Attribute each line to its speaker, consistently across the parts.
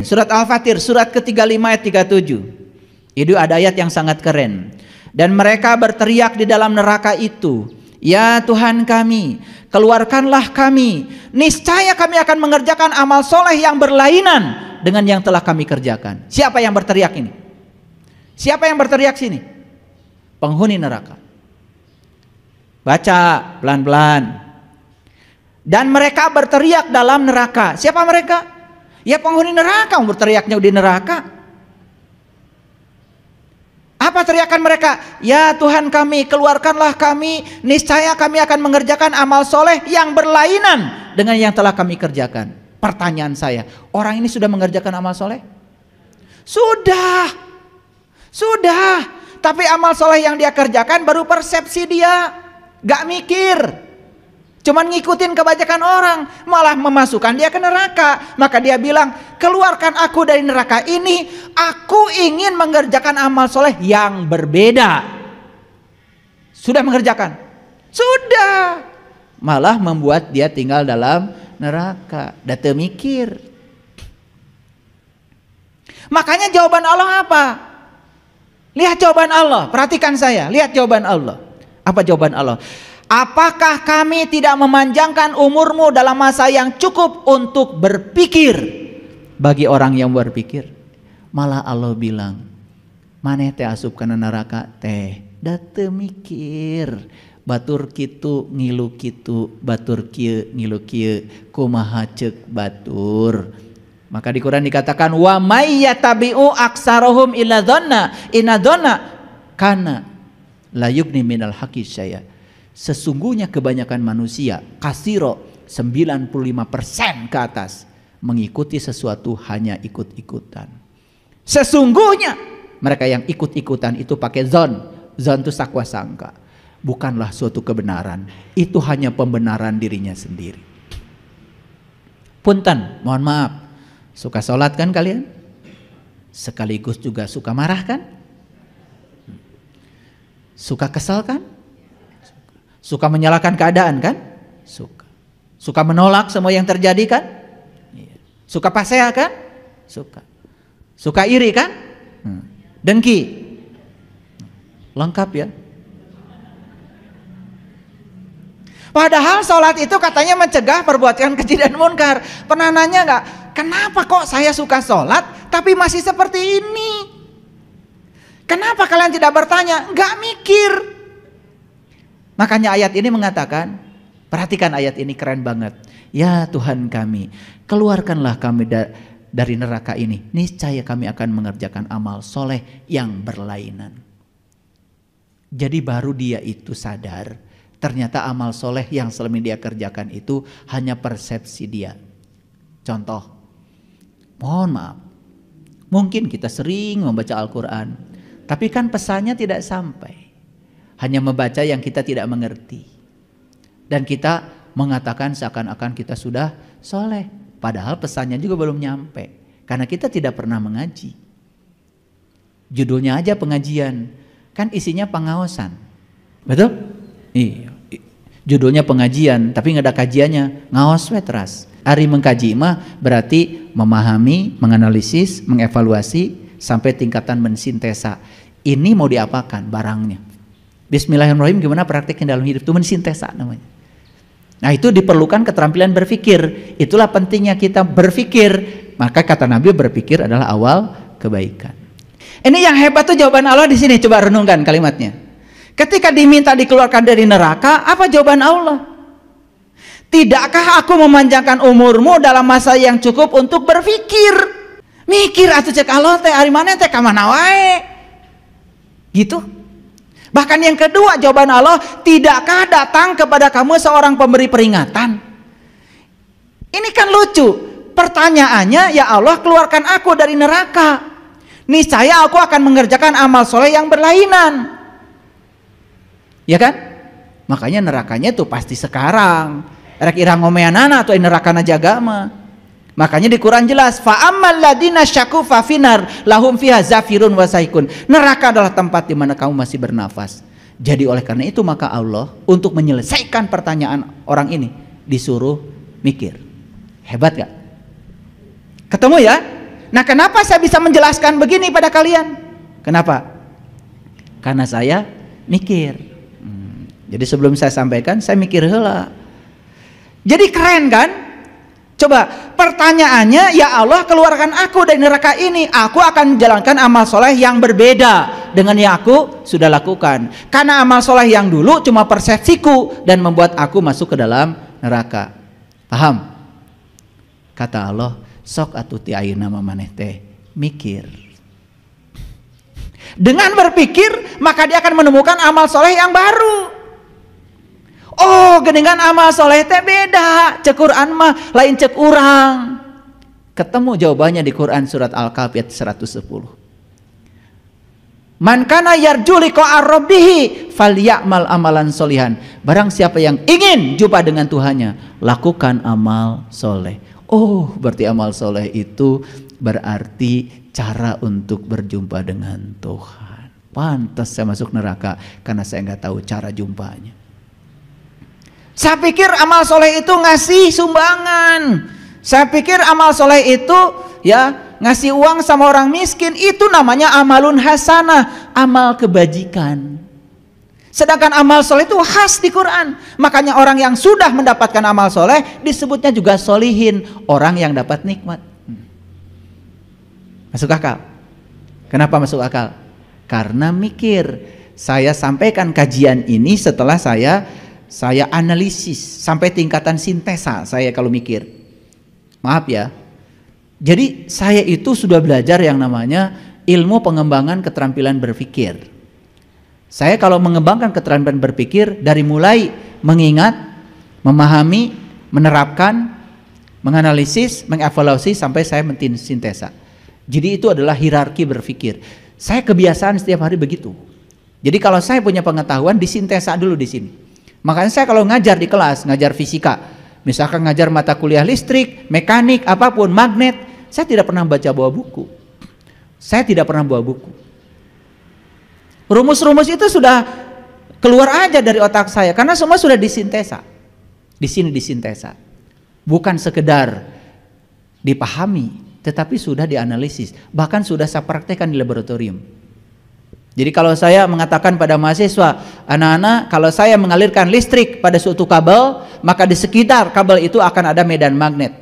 Speaker 1: Surat Al-Fatir, surat ke-35 ayat 37. Itu ada ayat yang sangat keren. Dan mereka berteriak di dalam neraka itu, ya Tuhan kami, keluarkanlah kami. Niscaya kami akan mengerjakan amal soleh yang berlainan dengan yang telah kami kerjakan. Siapa yang berteriak ini? Siapa yang berteriak sini? Penghuni neraka. Baca pelan-pelan. Dan mereka berteriak dalam neraka. Siapa mereka? Ya penghuni neraka, berteriaknya di neraka. Apa teriakan mereka? Ya Tuhan kami, keluarkanlah kami, niscaya kami akan mengerjakan amal soleh yang berlainan dengan yang telah kami kerjakan. Pertanyaan saya, orang ini sudah mengerjakan amal soleh? Sudah. Tapi amal soleh yang dia kerjakan baru persepsi dia, gak mikir. Cuman ngikutin kebanyakan orang, malah memasukkan dia ke neraka. Maka dia bilang, keluarkan aku dari neraka ini, aku ingin mengerjakan amal soleh yang berbeda. Sudah mengerjakan? Sudah. Malah membuat dia tinggal dalam neraka. Data mikir. Makanya jawaban Allah apa? Lihat jawaban Allah, perhatikan saya, lihat jawaban Allah. Apa jawaban Allah? Apakah kami tidak memanjangkan umurmu dalam masa yang cukup untuk berpikir? Bagi orang yang berpikir, malah Allah bilang, maneh teh asup kana neraka teh, da teu mikir. Batur kitu ngilu kitu, batur kieu ngilu kieu, kumaha ceuk batur. Maka di Quran dikatakan, wa may yatabi'u aksarohum illa dhanna, inna dhanna kana la yugni minal haqqi syai'a. Sesungguhnya kebanyakan manusia, kasiro 95% ke atas, mengikuti sesuatu hanya ikut-ikutan. Sesungguhnya mereka yang ikut-ikutan itu pakai zon itu sakwa sangka, bukanlah suatu kebenaran, itu hanya pembenaran dirinya sendiri. Punten, mohon maaf, suka sholat kan kalian? Sekaligus juga suka marah kan? Suka kesal kan? Suka menyalahkan keadaan kan? Suka. Suka menolak semua yang terjadi kan? Suka pasea kan? Suka. Suka iri kan? Dengki. Lengkap ya. Padahal sholat itu katanya mencegah perbuatan keji dan munkar. Pernah nanya gak? Kenapa kok saya suka sholat tapi masih seperti ini? Kenapa kalian tidak bertanya? Gak mikir. Makanya ayat ini mengatakan, perhatikan ayat ini keren banget. Ya Tuhan kami, keluarkanlah kami dari neraka ini. Niscaya kami akan mengerjakan amal soleh yang berlainan. Jadi baru dia itu sadar, ternyata amal soleh yang selama ini dia kerjakan itu hanya persepsi dia. Contoh, mohon maaf, mungkin kita sering membaca Al-Quran, tapi kan pesannya tidak sampai. Hanya membaca yang kita tidak mengerti. Dan kita mengatakan seakan-akan kita sudah soleh. Padahal pesannya juga belum nyampe. Karena kita tidak pernah mengaji. Judulnya aja pengajian. Kan isinya pengaosan. Betul? Iya. Judulnya pengajian, tapi nggak ada kajiannya. Ngaos we teras. Ari mengkaji mah berarti memahami, menganalisis, mengevaluasi, sampai tingkatan mensintesa. Ini mau diapakan barangnya? Bismillahirrahmanirrahim, gimana prakteknya dalam hidup itu, mensintesa namanya. Nah itu diperlukan keterampilan berpikir. Itulah pentingnya kita berpikir. Maka kata Nabi, berpikir adalah awal kebaikan. Ini yang hebat tuh jawaban Allah di sini. Coba renungkan kalimatnya. Ketika diminta dikeluarkan dari neraka, apa jawaban Allah? Tidakkah aku memanjangkan umurmu dalam masa yang cukup untuk berpikir? Mikir atuh cek Allah teh ari maneh teh ka mana wae. Gitu. Bahkan yang kedua jawaban Allah, tidakkah datang kepada kamu seorang pemberi peringatan? Ini kan lucu. Pertanyaannya, ya Allah keluarkan aku dari neraka. Niscaya aku akan mengerjakan amal soleh yang berlainan. Ya kan? Makanya nerakanya itu pasti sekarang. Rek irang ngomeanana atau nerakana jaga mah. Makanya di Quran jelas, fa ammal ladina syaku fa finar lahum fiha zafirun wa saikun. Neraka adalah tempat di mana kamu masih bernafas. Jadi oleh karena itu maka Allah untuk menyelesaikan pertanyaan orang ini disuruh mikir. Hebat gak? Ketemu ya? Nah, kenapa saya bisa menjelaskan begini pada kalian? Kenapa? Karena saya mikir. Jadi sebelum saya sampaikan, saya mikir heula. Jadi keren kan? Coba pertanyaannya, ya Allah keluarkan aku dari neraka ini, aku akan menjalankan amal soleh yang berbeda dengan yang aku sudah lakukan. Karena amal soleh yang dulu cuma persepsiku dan membuat aku masuk ke dalam neraka. Paham? Kata Allah, sok atuti ayeuna maneh teh mikir. Dengan berpikir maka dia akan menemukan amal soleh yang baru. Oh, geningan amal soleh teh beda. Cek Quran mah lain cek urang. Ketemu jawabannya di Quran surat Al-Kahf ayat 110. Man kana yarju liqa'a rabbih falyamal amalan solihan. Barang siapa yang ingin jumpa dengan Tuhannya, lakukan amal soleh. Oh, berarti amal soleh itu berarti cara untuk berjumpa dengan Tuhan. Pantas saya masuk neraka karena saya nggak tahu cara jumpanya. Saya pikir amal soleh itu ngasih sumbangan. Saya pikir amal soleh itu ya ngasih uang sama orang miskin. Itu namanya amalun hasanah, amal kebajikan. Sedangkan amal soleh itu khas di Quran. Makanya orang yang sudah mendapatkan amal soleh disebutnya juga solihin, orang yang dapat nikmat. Masuk akal? Kenapa masuk akal? Karena mikir. Saya sampaikan kajian ini setelah saya analisis sampai tingkatan sintesa. Saya kalau mikir, maaf ya, jadi saya itu sudah belajar yang namanya ilmu pengembangan keterampilan berpikir. Saya kalau mengembangkan keterampilan berpikir dari mulai mengingat, memahami, menerapkan, menganalisis, mengevaluasi sampai saya sintesa. Jadi itu adalah hierarki berpikir. Saya kebiasaan setiap hari begitu. Jadi kalau saya punya pengetahuan disintesa dulu di sini. Makanya saya kalau ngajar di kelas, ngajar fisika, misalkan ngajar mata kuliah listrik, mekanik, apapun, magnet, saya tidak pernah baca bawa buku. Saya tidak pernah bawa buku. Rumus-rumus itu sudah keluar aja dari otak saya karena semua sudah disintesa. Di sini disintesa. Bukan sekedar dipahami, tetapi sudah dianalisis. Bahkan sudah saya praktekkan di laboratorium. Jadi kalau saya mengatakan pada mahasiswa, anak-anak, kalau saya mengalirkan listrik pada suatu kabel, maka di sekitar kabel itu akan ada medan magnet.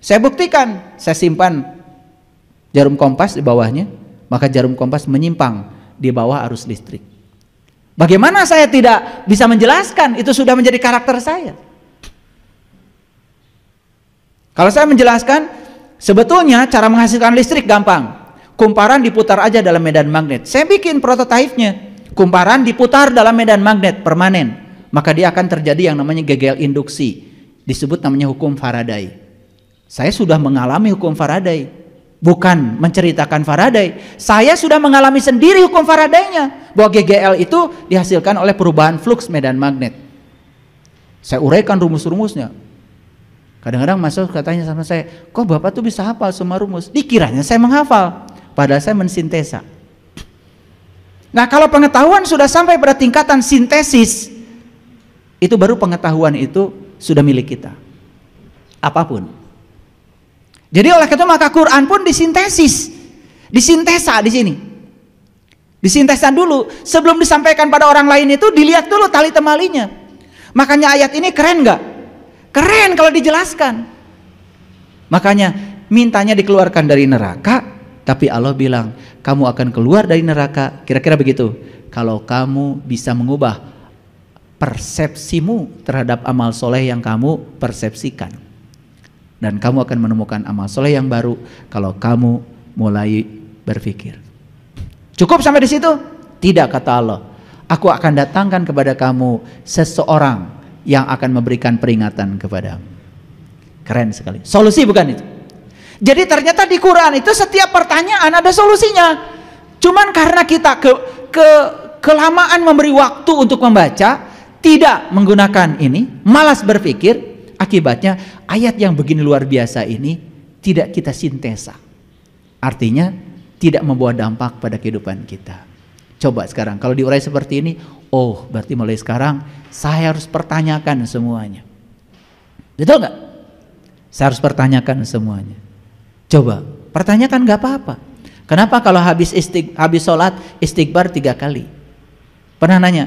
Speaker 1: Saya buktikan, saya simpan jarum kompas di bawahnya, maka jarum kompas menyimpang di bawah arus listrik. Bagaimana saya tidak bisa menjelaskan? Itu sudah menjadi karakter saya. Kalau saya menjelaskan, sebetulnya cara menghasilkan listrik gampang. Kumparan diputar aja dalam medan magnet. Saya bikin prototipenya. Kumparan diputar dalam medan magnet permanen. Maka dia akan terjadi yang namanya gegel induksi. Disebut namanya hukum Faraday. Saya sudah mengalami hukum Faraday. Bukan menceritakan Faraday. Saya sudah mengalami sendiri hukum Faraday-nya. Bahwa GGL itu dihasilkan oleh perubahan fluks medan magnet. Saya uraikan rumus-rumusnya. Kadang-kadang masuk katanya sama saya, kok Bapak tuh bisa hafal semua rumus? Dikiranya saya menghafal. Padahal saya mensintesa. Nah, kalau pengetahuan sudah sampai pada tingkatan sintesis, itu baru pengetahuan itu sudah milik kita. Apapun. Jadi oleh itu maka Quran pun disintesis, disintesa di sini. Disintesa dulu sebelum disampaikan pada orang lain itu dilihat dulu tali temalinya. Makanya ayat ini keren nggak? Keren kalau dijelaskan. Makanya mintanya dikeluarkan dari neraka. Tapi Allah bilang, kamu akan keluar dari neraka, kira-kira begitu, kalau kamu bisa mengubah persepsimu terhadap amal soleh yang kamu persepsikan. Dan kamu akan menemukan amal soleh yang baru kalau kamu mulai berpikir. Cukup sampai di situ? Tidak, kata Allah. Aku akan datangkan kepada kamu seseorang yang akan memberikan peringatan kepadamu. Keren sekali. Solusi bukan itu? Jadi ternyata di Quran itu setiap pertanyaan ada solusinya. Cuman karena kita kelamaan memberi waktu untuk membaca, tidak menggunakan ini, malas berpikir, akibatnya ayat yang begini luar biasa ini tidak kita sintesa. Artinya tidak membawa dampak pada kehidupan kita. Coba sekarang kalau diurai seperti ini, oh berarti mulai sekarang saya harus pertanyakan semuanya. Betul nggak? Saya harus pertanyakan semuanya. Coba Pertanyakan nggak apa-apa. Kenapa kalau habis sholat istighfar 3 kali? Pernah nanya?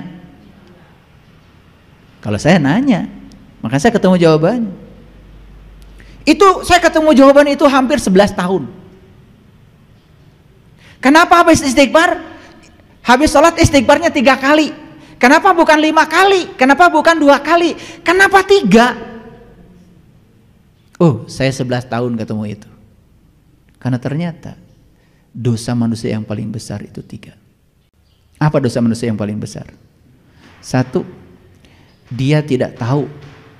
Speaker 1: Kalau saya nanya, maka saya ketemu jawabannya. Itu saya ketemu jawaban itu hampir 11 tahun. Kenapa habis istighfar? Habis sholat istighfarnya 3 kali. Kenapa bukan 5 kali? Kenapa bukan 2 kali? Kenapa 3? Oh, saya 11 tahun ketemu itu. Karena ternyata dosa manusia yang paling besar itu 3. Apa dosa manusia yang paling besar? 1, dia tidak tahu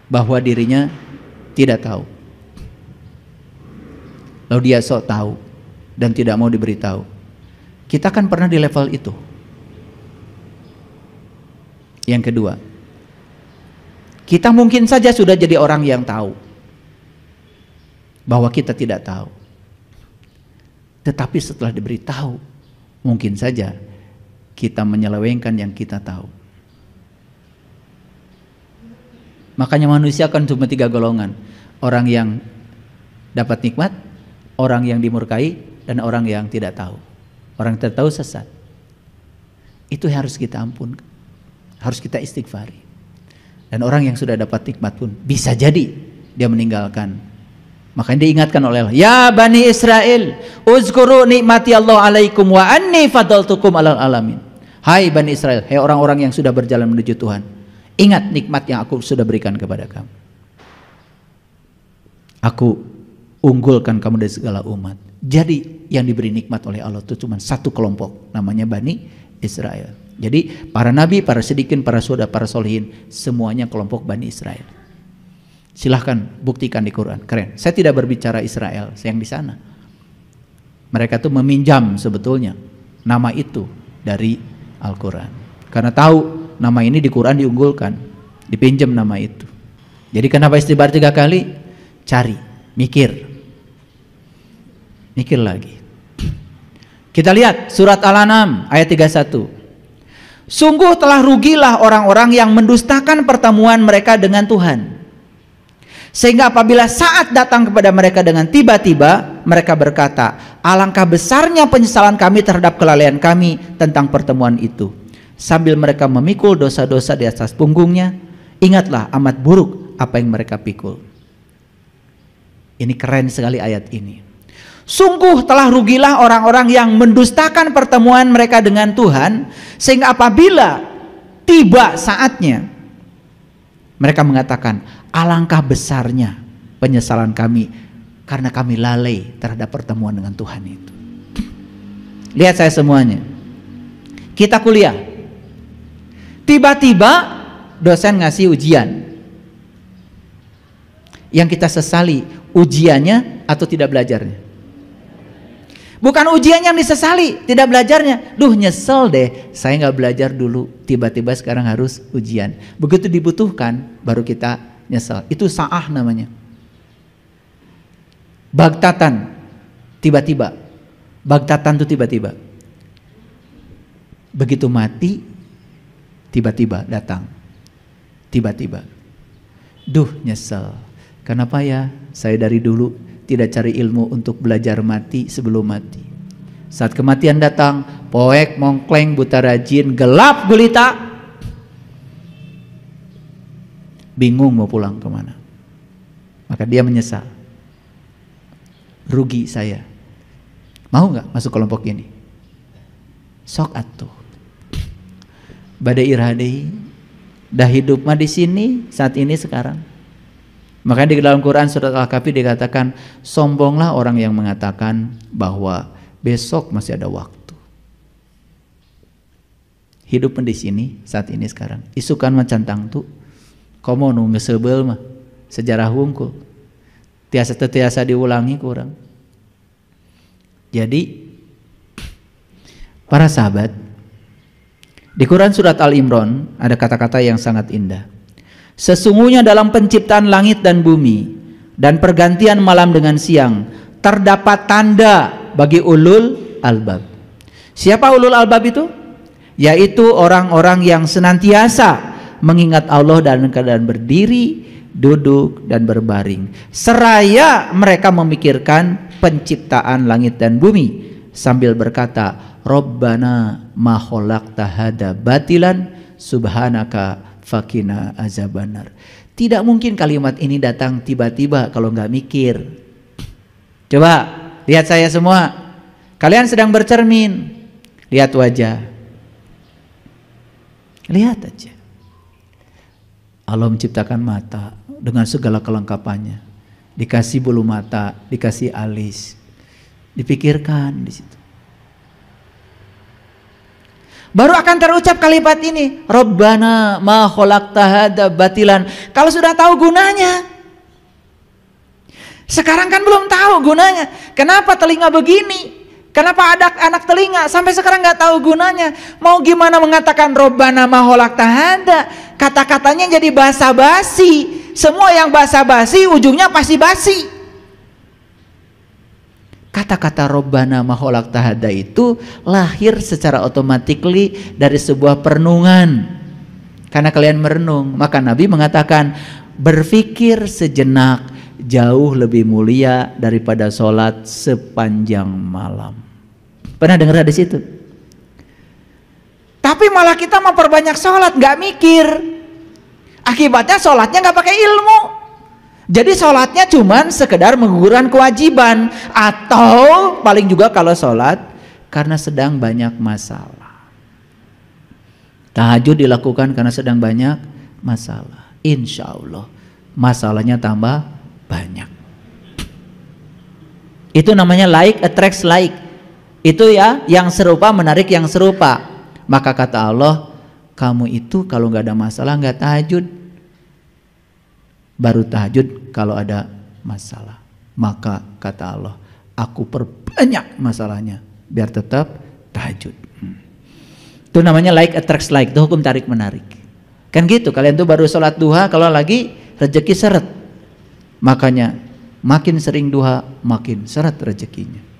Speaker 1: bahwa dirinya tidak tahu. Lalu dia sok tahu dan tidak mau diberitahu. Kita kan pernah di level itu. Yang kedua, kita mungkin saja sudah jadi orang yang tahu bahwa kita tidak tahu. Tetapi setelah diberitahu, mungkin saja kita menyelewengkan yang kita tahu. Makanya manusia kan cuma 3 golongan. Orang yang dapat nikmat, orang yang dimurkai, dan orang yang tidak tahu. Orang yang tidak tahu sesat. Itu harus kita ampunkan, harus kita istighfari. Dan orang yang sudah dapat nikmat pun bisa jadi dia meninggalkan. Makanya diingatkan oleh Allah, ya Bani Israel, uzkuru nikmati Allah alaikum wa anni fadaltukum alal alamin. Hai Bani Israel, hai orang-orang yang sudah berjalan menuju Tuhan, ingat nikmat yang aku sudah berikan kepada kamu. Aku unggulkan kamu dari segala umat. Jadi yang diberi nikmat oleh Allah itu cuma 1 kelompok, namanya Bani Israel. Jadi para nabi, para siddiqin, para syuhada, para solihin, semuanya kelompok Bani Israel. Silahkan buktikan di Quran. Keren. Saya tidak berbicara Israel, saya yang di sana. Mereka tuh meminjam sebetulnya nama itu dari Al-Quran. Karena tahu nama ini di Quran diunggulkan, dipinjam nama itu. Jadi kenapa istighfar 3 kali? Cari, mikir lagi. Kita lihat surat Al-An'am ayat 31. Sungguh telah rugilah orang-orang yang mendustakan pertemuan mereka dengan Tuhan, sehingga apabila saat datang kepada mereka dengan tiba-tiba, mereka berkata, alangkah besarnya penyesalan kami terhadap kelalaian kami tentang pertemuan itu. Sambil mereka memikul dosa-dosa di atas punggungnya, ingatlah amat buruk apa yang mereka pikul. Ini keren sekali ayat ini. Sungguh telah rugilah orang-orang yang mendustakan pertemuan mereka dengan Tuhan, sehingga apabila tiba saatnya, mereka mengatakan, alangkah besarnya penyesalan kami karena kami lalai terhadap pertemuan dengan Tuhan itu. Lihat saya semuanya. Kita kuliah. Tiba-tiba dosen ngasih ujian. Yang kita sesali ujiannya atau tidak belajarnya? Bukan ujian yang disesali, tidak belajarnya. Duh, nyesel deh, saya nggak belajar dulu, tiba-tiba sekarang harus ujian. Begitu dibutuhkan, baru kita nyesel. Itu sa'ah namanya. Bagtatan, tiba-tiba. Bagtatan itu tiba-tiba. Begitu mati, tiba-tiba datang. Tiba-tiba. Duh, nyesel. Kenapa ya saya dari dulu tidak cari ilmu untuk belajar mati sebelum mati. Saat kematian datang, poek, mongkleng, buta rajin, gelap gulita, bingung mau pulang kemana. Maka dia menyesal. Rugi saya. Mau nggak masuk kelompok ini? Sok atuh. Badai irhadei, dah hidup mah di sini saat ini sekarang. Makanya di dalam Quran surat Al-Kahfi dikatakan, sombonglah orang yang mengatakan bahwa besok masih ada waktu. Hidup di sini saat ini sekarang. Isukan macantang tu, komo nu ngesebel mah sejarah hungkul. Tiasa diulangi kurang. Jadi para sahabat, di Quran surat Al-Imran ada kata-kata yang sangat indah. Sesungguhnya dalam penciptaan langit dan bumi dan pergantian malam dengan siang terdapat tanda bagi ulul albab. Siapa ulul albab itu? Yaitu orang-orang yang senantiasa mengingat Allah dalam keadaan berdiri, duduk, dan berbaring, seraya mereka memikirkan penciptaan langit dan bumi sambil berkata, Rabbana ma khalaqta hadza batilan subhanaka faqina azabannar. Tidak mungkin kalimat ini datang tiba-tiba kalau nggak mikir. Coba lihat saya semua, kalian sedang bercermin, lihat wajah, lihat aja. Allah menciptakan mata dengan segala kelengkapannya, dikasih bulu mata, dikasih alis, dipikirkan di situ. Baru akan terucap kalimat ini, Rabbana ma khalaqta hadza batilan. Kalau sudah tahu gunanya. Sekarang kan belum tahu gunanya. Kenapa telinga begini? Kenapa ada anak telinga? Sampai sekarang nggak tahu gunanya. Mau gimana mengatakan Rabbana ma khalaqta hadza? Kata-katanya jadi basa-basi. Semua yang basa-basi ujungnya pasti basi. Kata-kata Rabbana ma khalaqta hadza itu lahir secara otomatis dari sebuah perenungan. Karena kalian merenung, maka Nabi mengatakan berpikir sejenak jauh lebih mulia daripada sholat sepanjang malam. Pernah dengar hadis itu? Tapi malah kita memperbanyak sholat, nggak mikir. Akibatnya sholatnya nggak pakai ilmu. Jadi sholatnya cuman sekedar menggugurkan kewajiban, atau paling juga kalau sholat karena sedang banyak masalah. Tahajud dilakukan karena sedang banyak masalah. Insya Allah masalahnya tambah banyak. Itu namanya like attracts like. Itu ya, yang serupa menarik yang serupa. Maka kata Allah, kamu itu kalau nggak ada masalah nggak tahajud. Baru tahajud kalau ada masalah. Maka kata Allah, aku perbanyak masalahnya biar tetap tahajud. Itu namanya like attracts like. Itu hukum tarik menarik. Kan gitu, kalian tuh baru sholat duha kalau lagi rezeki seret. Makanya makin sering duha makin seret rezekinya.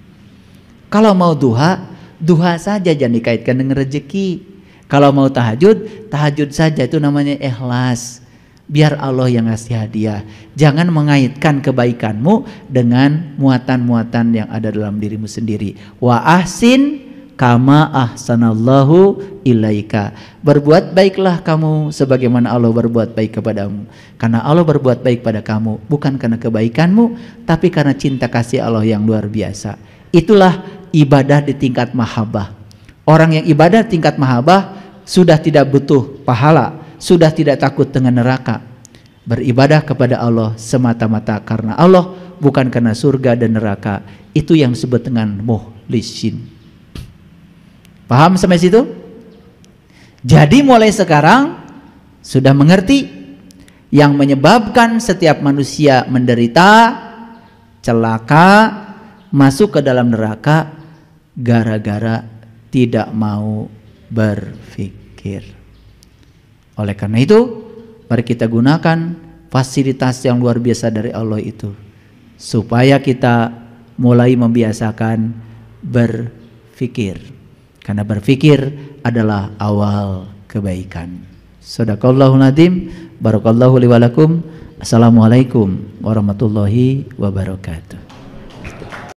Speaker 1: Kalau mau duha, duha saja, jangan dikaitkan dengan rezeki. Kalau mau tahajud, tahajud saja, itu namanya ikhlas. Biar Allah yang ngasih hadiah. Jangan mengaitkan kebaikanmu dengan muatan-muatan yang ada dalam dirimu sendiri. Wa ahsin kama ahsanallahu ilaika. Berbuat baiklah kamu sebagaimana Allah berbuat baik kepadamu. Karena Allah berbuat baik pada kamu bukan karena kebaikanmu, tapi karena cinta kasih Allah yang luar biasa. Itulah ibadah di tingkat mahabbah. Orang yang ibadah tingkat mahabbah sudah tidak butuh pahala, sudah tidak takut dengan neraka. Beribadah kepada Allah semata-mata karena Allah, bukan karena surga dan neraka. Itu yang disebut dengan mukhlisin. Paham sampai situ? Jadi mulai sekarang sudah mengerti yang menyebabkan setiap manusia menderita, celaka, masuk ke dalam neraka gara-gara tidak mau berpikir. Oleh karena itu, mari kita gunakan fasilitas yang luar biasa dari Allah itu supaya kita mulai membiasakan berpikir. Karena berpikir adalah awal kebaikan. Shadaqallahul adzim. Barakallahu li wa lakum. Assalamualaikum warahmatullahi wabarakatuh.